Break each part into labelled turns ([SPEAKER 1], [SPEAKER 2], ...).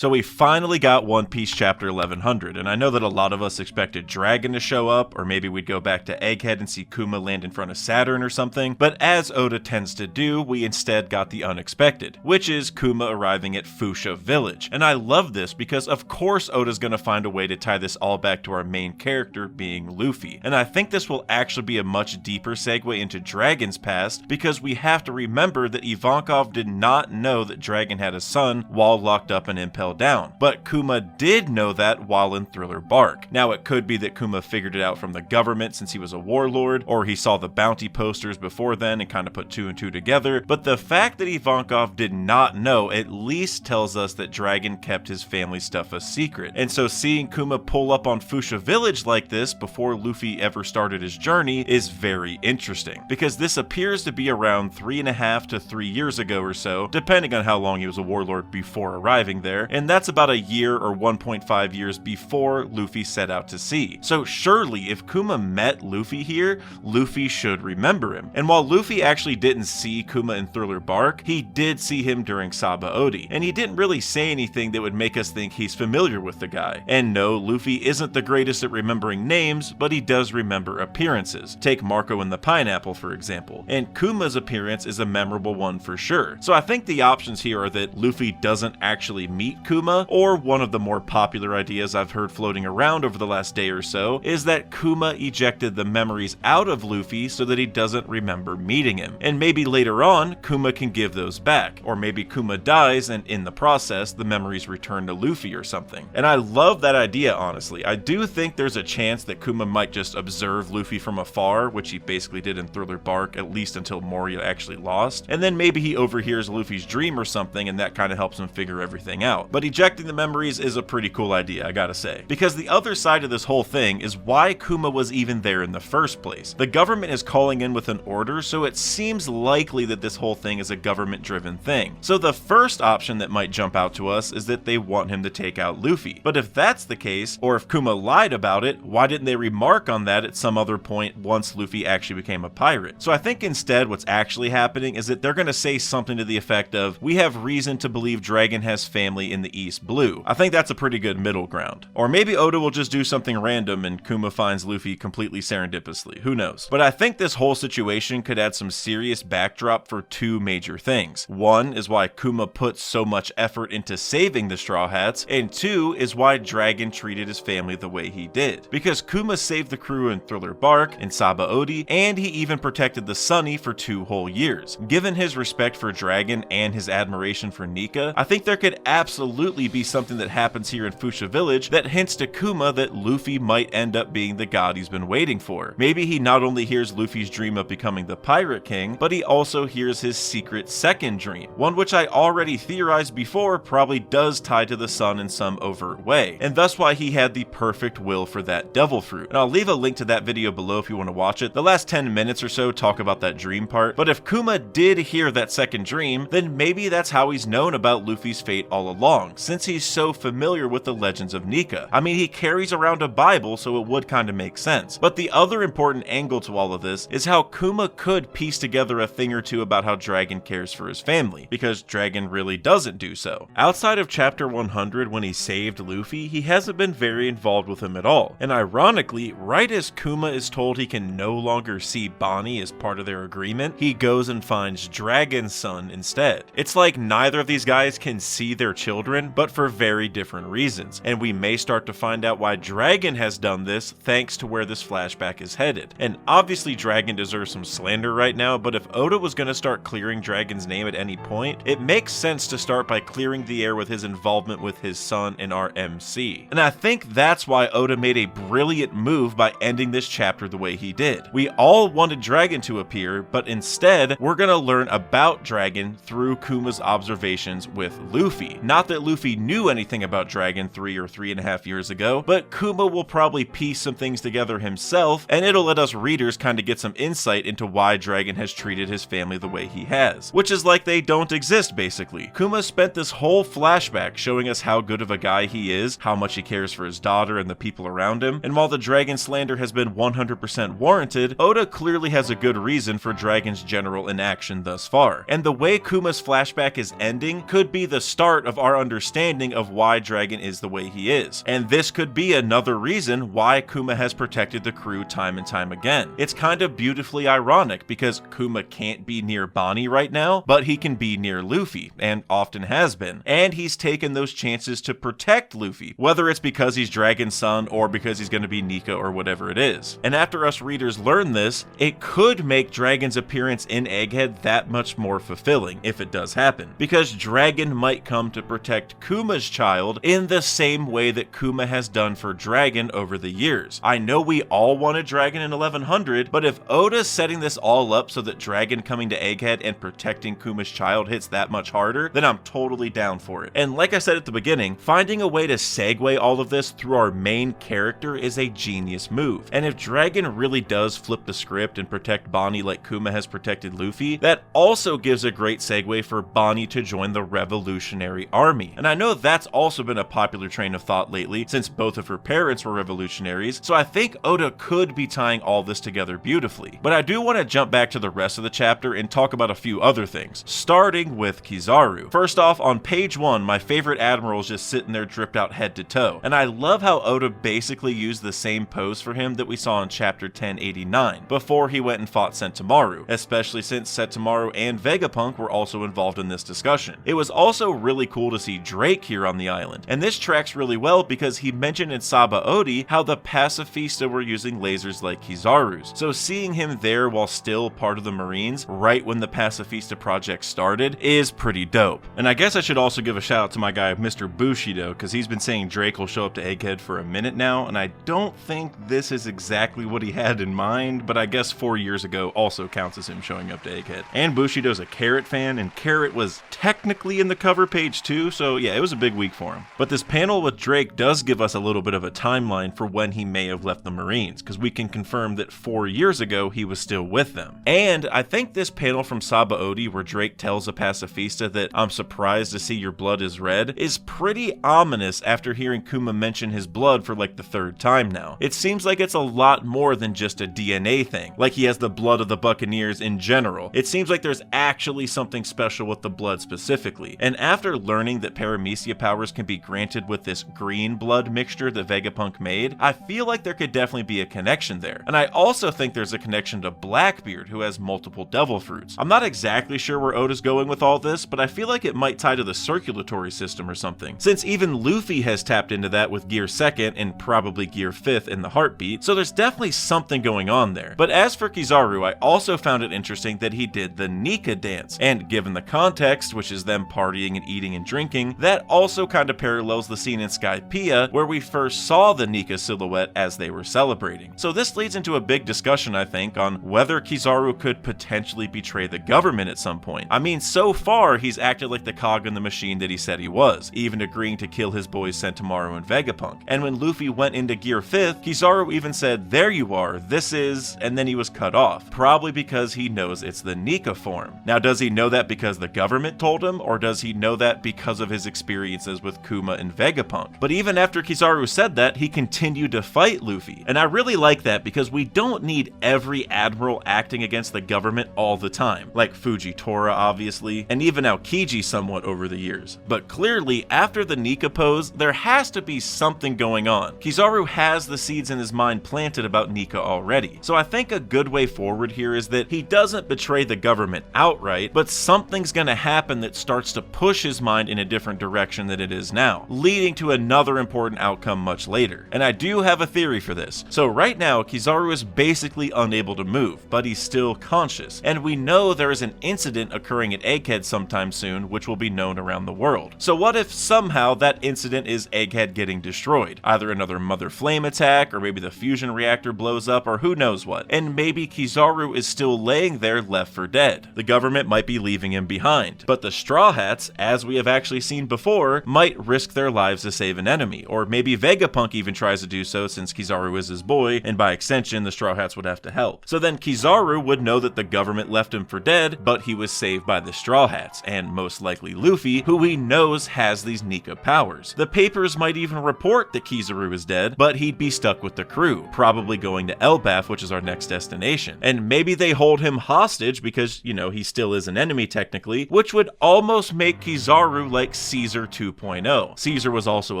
[SPEAKER 1] So we finally got One Piece chapter 1100, and I know that a lot of us expected Dragon to show up, or maybe we'd go back to Egghead and see Kuma land in front of Saturn or something, but as Oda tends to do, we instead got the unexpected, which is Kuma arriving at Fuchsia Village. And I love this because of course Oda's gonna find a way to tie this all back to our main character being Luffy. And I think this will actually be a much deeper segue into Dragon's past, because we have to remember that Ivankov did not know that Dragon had a son while locked up and impelled down, but Kuma did know that while in Thriller Bark. Now it could be that Kuma figured it out from the government since he was a warlord, or he saw the bounty posters before then and kind of put two and two together, but the fact that Ivankov did not know at least tells us that Dragon kept his family stuff a secret. And so seeing Kuma pull up on Fuchsia Village like this before Luffy ever started his journey is very interesting, because this appears to be around 3.5 to 3 years ago or so, depending on how long he was a warlord before arriving there, and that's about a year or 1.5 years before Luffy set out to sea. So surely if Kuma met Luffy here, Luffy should remember him. And while Luffy actually didn't see Kuma in Thriller Bark, he did see him during Sabaody, and he didn't really say anything that would make us think he's familiar with the guy. And no, Luffy isn't the greatest at remembering names, but he does remember appearances. Take Marco and the Pineapple for example, and Kuma's appearance is a memorable one for sure. So I think the options here are that Luffy doesn't actually meet Kuma, or one of the more popular ideas I've heard floating around over the last day or so is that Kuma ejected the memories out of Luffy so that he doesn't remember meeting him. And maybe later on, Kuma can give those back, or maybe Kuma dies and in the process, the memories return to Luffy or something. And I love that idea, honestly. I do think there's a chance that Kuma might just observe Luffy from afar, which he basically did in Thriller Bark, at least until Moria actually lost, and then maybe he overhears Luffy's dream or something and that kind of helps him figure everything out. But ejecting the memories is a pretty cool idea, I gotta say. Because the other side of this whole thing is why Kuma was even there in the first place. The government is calling in with an order, so it seems likely that this whole thing is a government-driven thing. So the first option that might jump out to us is that they want him to take out Luffy. But if that's the case, or if Kuma lied about it, why didn't they remark on that at some other point once Luffy actually became a pirate? So I think instead what's actually happening is that they're gonna say something to the effect of, we have reason to believe Dragon has family in the East Blue. I think that's a pretty good middle ground. Or maybe Oda will just do something random and Kuma finds Luffy completely serendipitously, who knows. But I think this whole situation could add some serious backdrop for two major things. One is why Kuma put so much effort into saving the Straw Hats, and two is why Dragon treated his family the way he did. Because Kuma saved the crew in Thriller Bark, in Sabaody, and he even protected the Sunny for 2 whole years. Given his respect for Dragon and his admiration for Nika, I think there could absolutely be something that happens here in Fuchsia Village that hints to Kuma that Luffy might end up being the god he's been waiting for. Maybe he not only hears Luffy's dream of becoming the Pirate King, but he also hears his secret second dream, one which I already theorized before probably does tie to the sun in some overt way, and thus why he had the perfect will for that devil fruit. And I'll leave a link to that video below if you want to watch it. The last 10 minutes or so talk about that dream part, but if Kuma did hear that second dream, then maybe that's how he's known about Luffy's fate all along, since he's so familiar with the legends of Nika. I mean, he carries around a Bible, so it would kind of make sense. But the other important angle to all of this is how Kuma could piece together a thing or two about how Dragon cares for his family, because Dragon really doesn't do so. Outside of chapter 100 when he saved Luffy, he hasn't been very involved with him at all. And ironically, right as Kuma is told he can no longer see Bonnie as part of their agreement, he goes and finds Dragon's son instead. It's like neither of these guys can see their children, but for very different reasons. And we may start to find out why Dragon has done this thanks to where this flashback is headed. And obviously Dragon deserves some slander right now, but if Oda was going to start clearing Dragon's name at any point, it makes sense to start by clearing the air with his involvement with his son in our MC. And I think that's why Oda made a brilliant move by ending this chapter the way he did. We all wanted Dragon to appear, but instead we're going to learn about Dragon through Kuma's observations with Luffy. Not that Luffy knew anything about Dragon 3 or 3.5 years ago, but Kuma will probably piece some things together himself, and it'll let us readers kind of get some insight into why Dragon has treated his family the way he has, which is like they don't exist basically. Kuma spent this whole flashback showing us how good of a guy he is, how much he cares for his daughter and the people around him, and while the Dragon slander has been 100% warranted, Oda clearly has a good reason for Dragon's general inaction thus far. And the way Kuma's flashback is ending could be the start of our understanding of why Dragon is the way he is. And this could be another reason why Kuma has protected the crew time and time again. It's kind of beautifully ironic because Kuma can't be near Bonnie right now, but he can be near Luffy, and often has been. And he's taken those chances to protect Luffy, whether it's because he's Dragon's son or because he's going to be Nika or whatever it is. And after us readers learn this, it could make Dragon's appearance in Egghead that much more fulfilling, if it does happen, because Dragon might come to protect Kuma's child in the same way that Kuma has done for Dragon over the years. I know we all wanted Dragon in 1100, but if Oda's setting this all up so that Dragon coming to Egghead and protecting Kuma's child hits that much harder, then I'm totally down for it. And like I said at the beginning, finding a way to segue all of this through our main character is a genius move. And if Dragon really does flip the script and protect Bonnie like Kuma has protected Luffy, that also gives a great segue for Bonnie to join the Revolutionary Army. And I know that's also been a popular train of thought lately since both of her parents were revolutionaries, so I think Oda could be tying all this together beautifully. But I do want to jump back to the rest of the chapter and talk about a few other things, starting with Kizaru. First off, on page 1, my favorite admiral is just sitting there dripped out head to toe, and I love how Oda basically used the same pose for him that we saw in chapter 1089, before he went and fought Sentomaru, especially since Sentomaru and Vegapunk were also involved in this discussion. It was also really cool to see Drake here on the island, and this tracks really well because he mentioned in Saba Odi how the Pacifista were using lasers like Kizaru's, so seeing him there while still part of the Marines right when the Pacifista project started is pretty dope. And I guess I should also give a shout out to my guy Mr. Bushido, because he's been saying Drake will show up to Egghead for a minute now, and I don't think this is exactly what he had in mind, but I guess 4 years ago also counts as him showing up to Egghead. And Bushido's a Carrot fan, and Carrot was technically in the cover page too, so yeah, it was a big week for him. But this panel with Drake does give us a little bit of a timeline for when he may have left the Marines, because we can confirm that 4 years ago he was still with them. And I think this panel from Saba Odi where Drake tells a Pacifista that "I'm surprised to see your blood is red" is pretty ominous after hearing Kuma mention his blood for like the 3rd time now. It seems like it's a lot more than just a DNA thing, like he has the blood of the Buccaneers in general. It seems like there's actually something special with the blood specifically. And after learning that paramecia powers can be granted with this green blood mixture that Vegapunk made, I feel like there could definitely be a connection there. And I also think there's a connection to Blackbeard, who has multiple devil fruits. I'm not exactly sure where Oda's going with all this, but I feel like it might tie to the circulatory system or something, since even Luffy has tapped into that with Gear 2nd and probably Gear 5th in the Heartbeat, so there's definitely something going on there. But as for Kizaru, I also found it interesting that he did the Nika dance, and given the context, which is them partying and eating and drinking, that also kind of parallels the scene in Skypiea where we first saw the Nika silhouette as they were celebrating. So this leads into a big discussion, I think, on whether Kizaru could potentially betray the government at some point. I mean, so far he's acted like the cog in the machine that he said he was, even agreeing to kill his boys Sentomaru and Vegapunk. And when Luffy went into Gear 5th, Kizaru even said, "There you are, this is," and then he was cut off, probably because he knows it's the Nika form. Now, does he know that because the government told him, or does he know that because of his experiences with Kuma and Vegapunk? But even after Kizaru said that, he continued to fight Luffy, and I really like that because we don't need every admiral acting against the government all the time, like Fujitora obviously, and even Aokiji somewhat over the years. But clearly, after the Nika pose, there has to be something going on. Kizaru has the seeds in his mind planted about Nika already, so I think a good way forward here is that he doesn't betray the government outright, but something's gonna happen that starts to push his mind in a different direction than it is now, leading to another important outcome much later. And I do have a theory for this. So right now, Kizaru is basically unable to move, but he's still conscious, and we know there is an incident occurring at Egghead sometime soon which will be known around the world. So what if somehow that incident is Egghead getting destroyed? Either another Mother Flame attack, or maybe the fusion reactor blows up, or who knows what. And maybe Kizaru is still laying there left for dead. The government might be leaving him behind, but the Straw Hats, as we have actually seen before, might risk their lives to save an enemy, or maybe Vegapunk even tries to do so since Kizaru is his boy, and by extension the Straw Hats would have to help. So then Kizaru would know that the government left him for dead, but he was saved by the Straw Hats, and most likely Luffy, who he knows has these Nika powers. The papers might even report that Kizaru is dead, but he'd be stuck with the crew, probably going to Elbaf, which is our next destination. And maybe they hold him hostage because, you know, he still is an enemy technically, which would almost make Kizaru like like Caesar 2.0. Caesar was also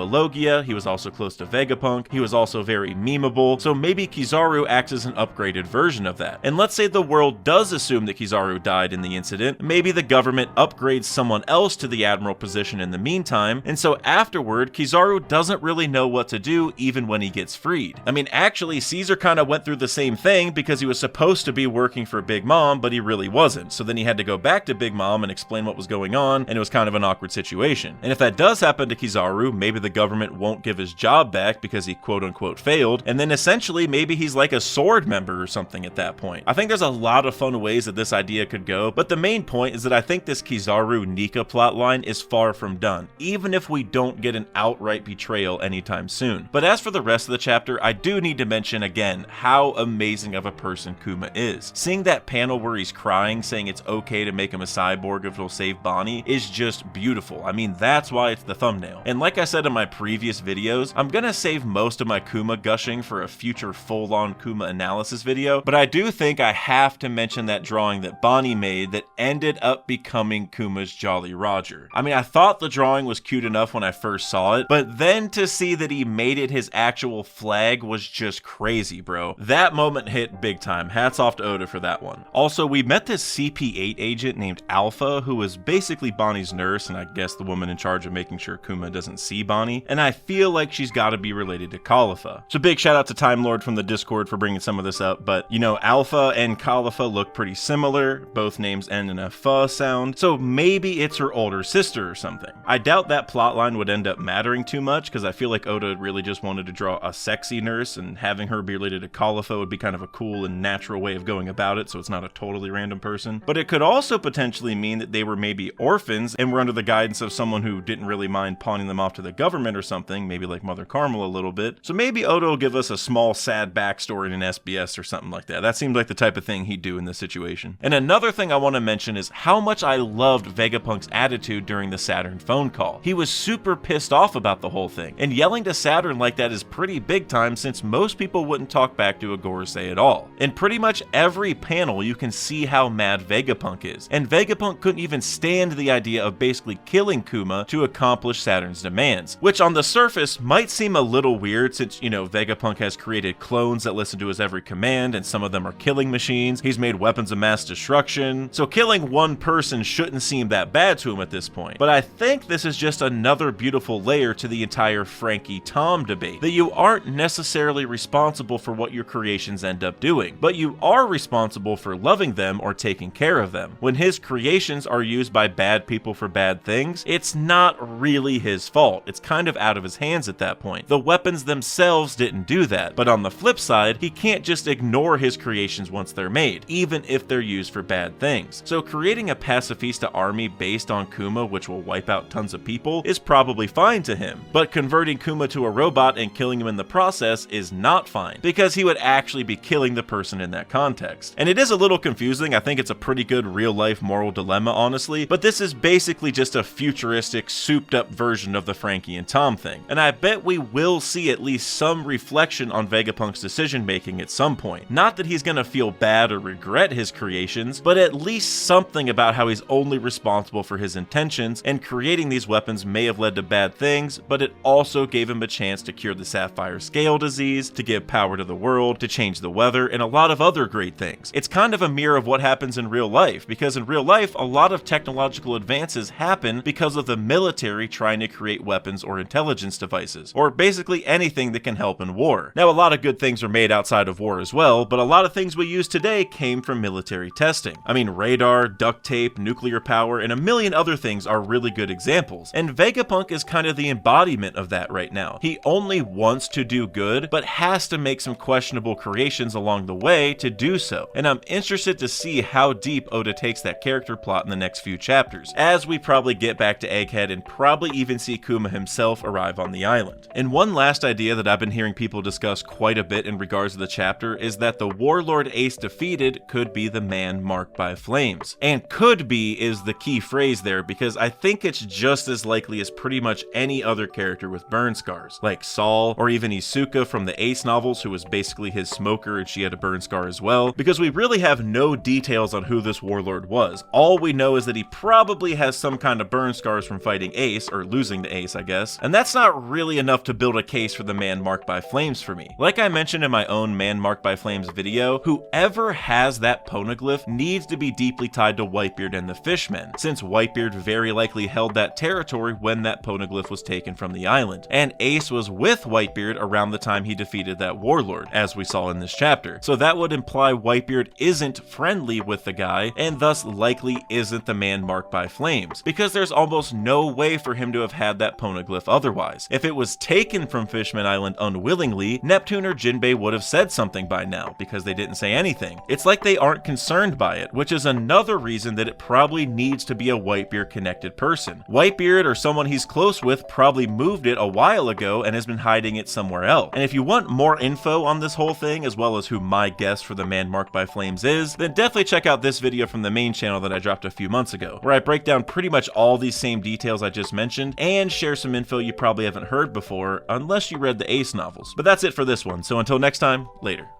[SPEAKER 1] a Logia, he was also close to Vegapunk, he was also very memeable, so maybe Kizaru acts as an upgraded version of that. And let's say the world does assume that Kizaru died in the incident, maybe the government upgrades someone else to the admiral position in the meantime, and so afterward, Kizaru doesn't really know what to do even when he gets freed. I mean, actually, Caesar kind of went through the same thing because he was supposed to be working for Big Mom, but he really wasn't, so then he had to go back to Big Mom and explain what was going on, and it was kind of an awkward situation. And if that does happen to Kizaru, maybe the government won't give his job back because he quote-unquote failed, and then essentially maybe he's like a sword member or something at that point. I think there's a lot of fun ways that this idea could go, but the main point is that I think this Kizaru Nika plotline is far from done, even if we don't get an outright betrayal anytime soon. But as for the rest of the chapter, I do need to mention again how amazing of a person Kuma is. Seeing that panel where he's crying, saying it's okay to make him a cyborg if it'll save Bonnie, is just beautiful. I mean, that's why it's the thumbnail. And like I said in my previous videos, I'm gonna save most of my Kuma gushing for a future full-on Kuma analysis video, but I do think I have to mention that drawing that Bonnie made that ended up becoming Kuma's Jolly Roger. I mean, I thought the drawing was cute enough when I first saw it, but then to see that he made it his actual flag was just crazy, bro. That moment hit big time. Hats off to Oda for that one. Also, we met this CP8 agent named Alpha, who was basically Bonnie's nurse, and I guess the woman in charge of making sure Kuma doesn't see Bonnie, and I feel like she's gotta be related to Khalifa. So big shout out to Time Lord from the Discord for bringing some of this up, but you know, Alpha and Khalifa look pretty similar, both names end in a F sound, so maybe it's her older sister or something. I doubt that plotline would end up mattering too much, because I feel like Oda really just wanted to draw a sexy nurse, and having her be related to Khalifa would be kind of a cool and natural way of going about it, so it's not a totally random person. But it could also potentially mean that they were maybe orphans and were under the guidance of someone who didn't really mind pawning them off to the government or something, maybe like Mother Carmel a little bit. So maybe Oda will give us a small sad backstory in an SBS or something like that. That seems like the type of thing he'd do in this situation. And another thing I want to mention is how much I loved Vegapunk's attitude during the Saturn phone call. He was super pissed off about the whole thing, and yelling to Saturn like that is pretty big time since most people wouldn't talk back to a Gorosei at all. In pretty much every panel you can see how mad Vegapunk is, and Vegapunk couldn't even stand the idea of basically killing Kuma to accomplish Saturn's demands, which on the surface might seem a little weird since, you know, Vegapunk has created clones that listen to his every command and some of them are killing machines, he's made weapons of mass destruction, so killing one person shouldn't seem that bad to him at this point. But I think this is just another beautiful layer to the entire Frankie-Tom debate, that you aren't necessarily responsible for what your creations end up doing, but you are responsible for loving them or taking care of them. When his creations are used by bad people for bad things, it's not really his fault. It's kind of out of his hands at that point. The weapons themselves didn't do that, but on the flip side, he can't just ignore his creations once they're made, even if they're used for bad things. So creating a pacifista army based on Kuma, which will wipe out tons of people, is probably fine to him, but converting Kuma to a robot and killing him in the process is not fine, because he would actually be killing the person in that context. And it is a little confusing. I think it's a pretty good real-life moral dilemma, honestly, but this is basically just a futuristic, souped-up version of the Frankie and Tom thing, and I bet we will see at least some reflection on Vegapunk's decision-making at some point. Not that he's gonna feel bad or regret his creations, but at least something about how he's only responsible for his intentions, and creating these weapons may have led to bad things, but it also gave him a chance to cure the Sapphire Scale disease, to give power to the world, to change the weather, and a lot of other great things. It's kind of a mirror of what happens in real life, because in real life, a lot of technological advances happen because of the military trying to create weapons or intelligence devices, or basically anything that can help in war. Now, a lot of good things are made outside of war as well, but a lot of things we use today came from military testing. I mean, radar, duct tape, nuclear power, and a million other things are really good examples, and Vegapunk is kind of the embodiment of that right now. He only wants to do good, but has to make some questionable creations along the way to do so, and I'm interested to see how deep Oda takes that character plot in the next few chapters, as we probably get back to Egghead and probably even see Kuma himself arrive on the island. And one last idea that I've been hearing people discuss quite a bit in regards to the chapter is that the warlord Ace defeated could be the man marked by flames. And could be is the key phrase there, because I think it's just as likely as pretty much any other character with burn scars, like Saul, or even Isuka from the Ace novels, who was basically his smoker and she had a burn scar as well, because we really have no details on who this warlord was. All we know is that he probably has some kind of burn scars from fighting Ace, or losing to Ace, I guess, and that's not really enough to build a case for the man marked by flames for me. Like I mentioned in my own man marked by flames video, whoever has that poneglyph needs to be deeply tied to Whitebeard and the Fishmen, since Whitebeard very likely held that territory when that poneglyph was taken from the island, and Ace was with Whitebeard around the time he defeated that warlord, as we saw in this chapter. So that would imply Whitebeard isn't friendly with the guy, and thus likely isn't the man marked by flames, because there's almost no way for him to have had that poneglyph otherwise. If it was taken from Fishman Island unwillingly, Neptune or Jinbei would have said something by now, because they didn't say anything. It's like they aren't concerned by it, which is another reason that it probably needs to be a Whitebeard connected person. Whitebeard or someone he's close with probably moved it a while ago and has been hiding it somewhere else. And if you want more info on this whole thing, as well as who my guess for the man marked by flames is, then definitely check out this video from the main channel that I dropped a few months ago, where I break down pretty much all these same details I just mentioned and share some info you probably haven't heard before unless you read the Ace novels. But that's it for this one, so until next time, later.